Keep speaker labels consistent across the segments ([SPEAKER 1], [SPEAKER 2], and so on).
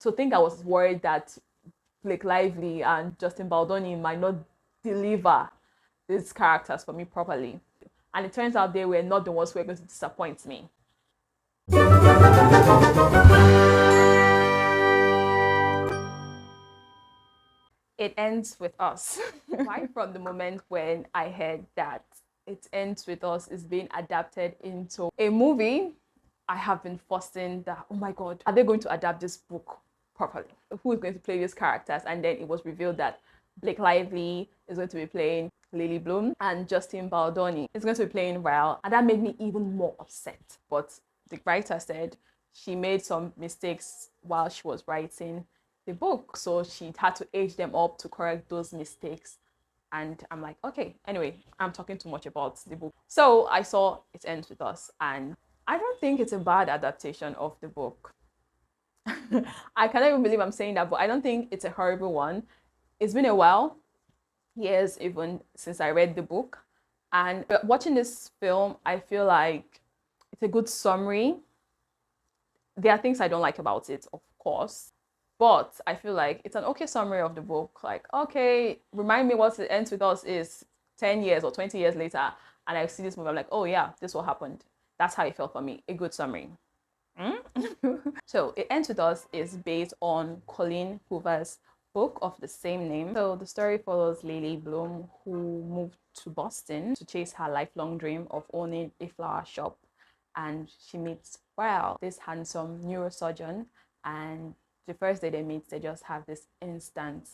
[SPEAKER 1] To think I was worried that Blake Lively and Justin Baldoni might not deliver these characters for me properly. And it turns out they were not the ones who were going to disappoint me. It ends with us. Right from the moment when I heard that It Ends With Us is being adapted into a movie, I have been fussing that, oh my God, are they going to adapt this book properly? Who is going to play these characters? And then it was revealed that Blake Lively is going to be playing Lily Bloom and Justin Baldoni is going to be playing Ryle. And that made me even more upset. But the writer said she made some mistakes while she was writing the book. So she had to age them up to correct those mistakes. And I'm like, okay, anyway, I'm talking too much about the book. So I saw It Ends With Us, and I don't think it's a bad adaptation of the book. I cannot even believe I'm saying that, but I don't think it's a horrible one. It's been a while, years even, since I read the book. And watching this film, I feel like it's a good summary. There are things I don't like about it, of course, but I feel like it's an okay summary of the book. Like, okay, remind me what It Ends With Us is 10 years or 20 years later, and I see this movie, I'm like, oh yeah, this what happened. That's how it felt for me. A good summary. So It Ends With Us is based on Colleen Hoover's book of the same name. So the story follows Lily Bloom, who moved to Boston to chase her lifelong dream of owning a flower shop. And she meets Ryle, this handsome neurosurgeon, and the first day they meet, they just have this instant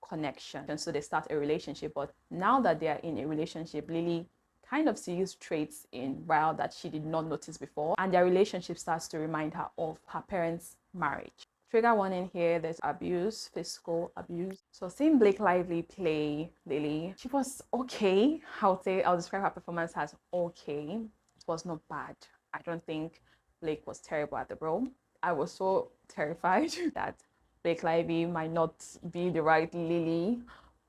[SPEAKER 1] connection. And so they start a relationship. But now that they are in a relationship, Lily kind of sees traits in Ryle that she did not notice before, and their relationship starts to remind her of her parents' marriage. Trigger warning here, there's abuse, physical abuse. So seeing Blake Lively play Lily, she was okay. I'll describe her performance as okay. It was not bad. I don't think Blake was terrible at the role. I was so terrified that Blake Lively might not be the right Lily,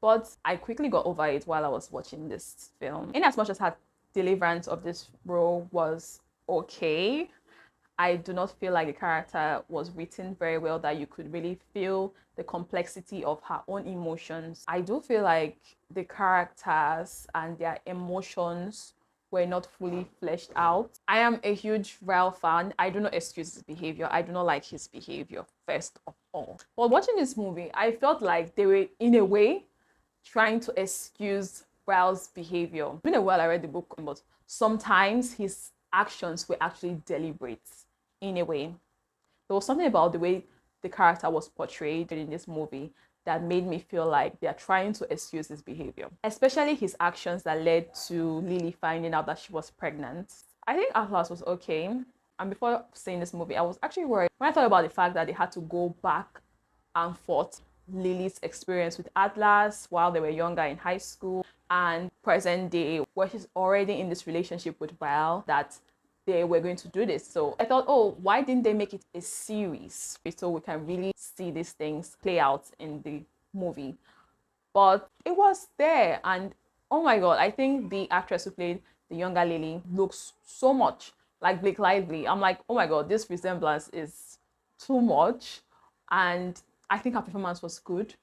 [SPEAKER 1] but I quickly got over it while I was watching this film. In as much as her deliverance of this role was okay, I do not feel like the character was written very well, that you could really feel the complexity of her own emotions. I do feel like the characters and their emotions were not fully fleshed out. I am a huge Ryle fan. I do not excuse his behavior. I do not like his behavior, first of all. But watching this movie, I felt like they were, in a way, trying to excuse Ryle's behavior. It's been a while I read the book, but sometimes his actions were actually deliberate in a way. There was something about the way the character was portrayed in this movie that made me feel like they're trying to excuse his behavior, especially his actions that led to Lily finding out that she was pregnant. I think Atlas was okay. And before seeing this movie, I was actually worried when I thought about the fact that they had to go back and forth Lily's experience with Atlas while they were younger in high school and present day where she's already in this relationship with Ryle, that they were going to do this. So I thought, oh, why didn't they make it a series so we can really see these things play out in the movie? But it was there, and oh my God, I think the actress who played the younger Lily looks so much like Blake Lively. I'm like, oh my God, this resemblance is too much. And I think her performance was good,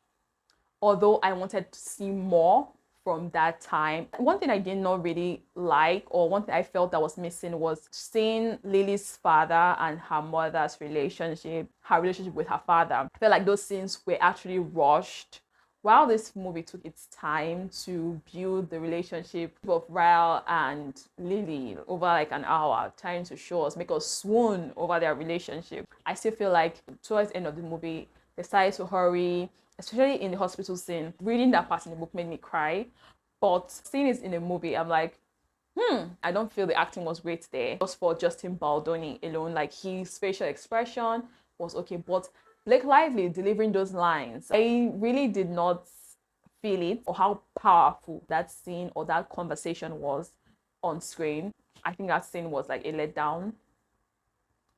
[SPEAKER 1] although I wanted to see more from that time. One thing I did not really like, or one thing I felt that was missing, was seeing Lily's father and her mother's relationship, her relationship with her father. I felt like those scenes were actually rushed. While this movie took its time to build the relationship of Ryle and Lily over like an hour, trying to show us, make us swoon over their relationship, I still feel like towards the end of the movie, they started to hurry, especially in the hospital scene. Reading that part in the book made me cry, but seeing it in the movie, I'm like, I don't feel the acting was great there. Just for Justin Baldoni alone, like his facial expression was okay, but Blake Lively delivering those lines, I really did not feel it, or how powerful that scene or that conversation was on screen. I think that scene was like a letdown,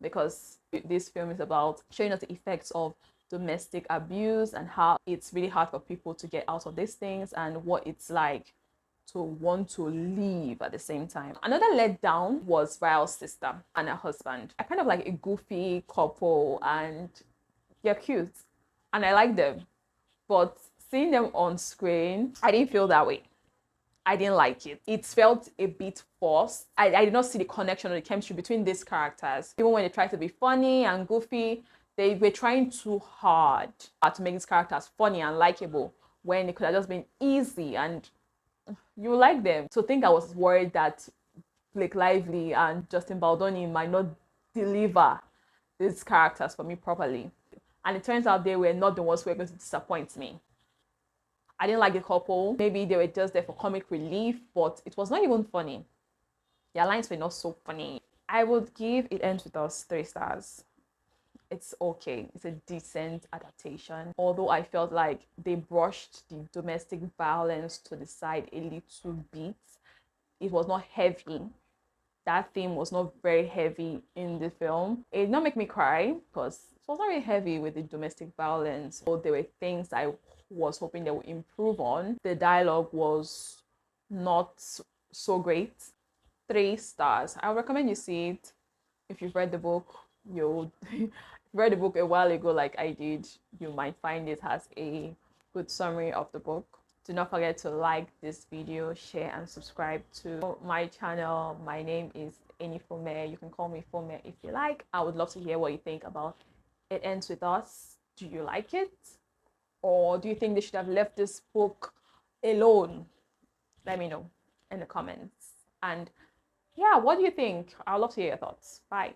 [SPEAKER 1] because this film is about showing us the effects of domestic abuse and how it's really hard for people to get out of these things, and what it's like to want to leave at the same time. Another letdown was Ryle's sister and her husband. I kind of like a goofy couple, and They're cute and I like them. But seeing them on screen, I didn't feel that way. I didn't like it. It felt a bit forced. I did not see the connection or the chemistry between these characters. Even when they tried to be funny and goofy, they were trying too hard to make these characters funny and likable when it could have just been easy and you like them. So I think I was worried that Blake Lively and Justin Baldoni might not deliver these characters for me properly. And it turns out they were not the ones who were going to disappoint me. I didn't like the couple. Maybe they were just there for comic relief, but it was not even funny. Their lines were not so funny. I would give It Ends With Us 3 stars. It's okay. It's a decent adaptation. Although I felt like they brushed the domestic violence to the side a little bit. It was not heavy. That theme was not very heavy in the film. It did not make me cry because it was not very heavy with the domestic violence. So there were things I was hoping they would improve on. The dialogue was not so great. 3 stars. I would recommend you see it. If you've read the book, you'll if you read the book a while ago like I did, you might find it has a good summary of the book. Do not forget to like this video, share and subscribe to my channel. My name is Enifome. You can call me Fome if you like. I would love to hear what you think about It Ends With Us. Do you like it? Or do you think they should have left this book alone? Let me know in the comments. And yeah, what do you think? I'd love to hear your thoughts. Bye.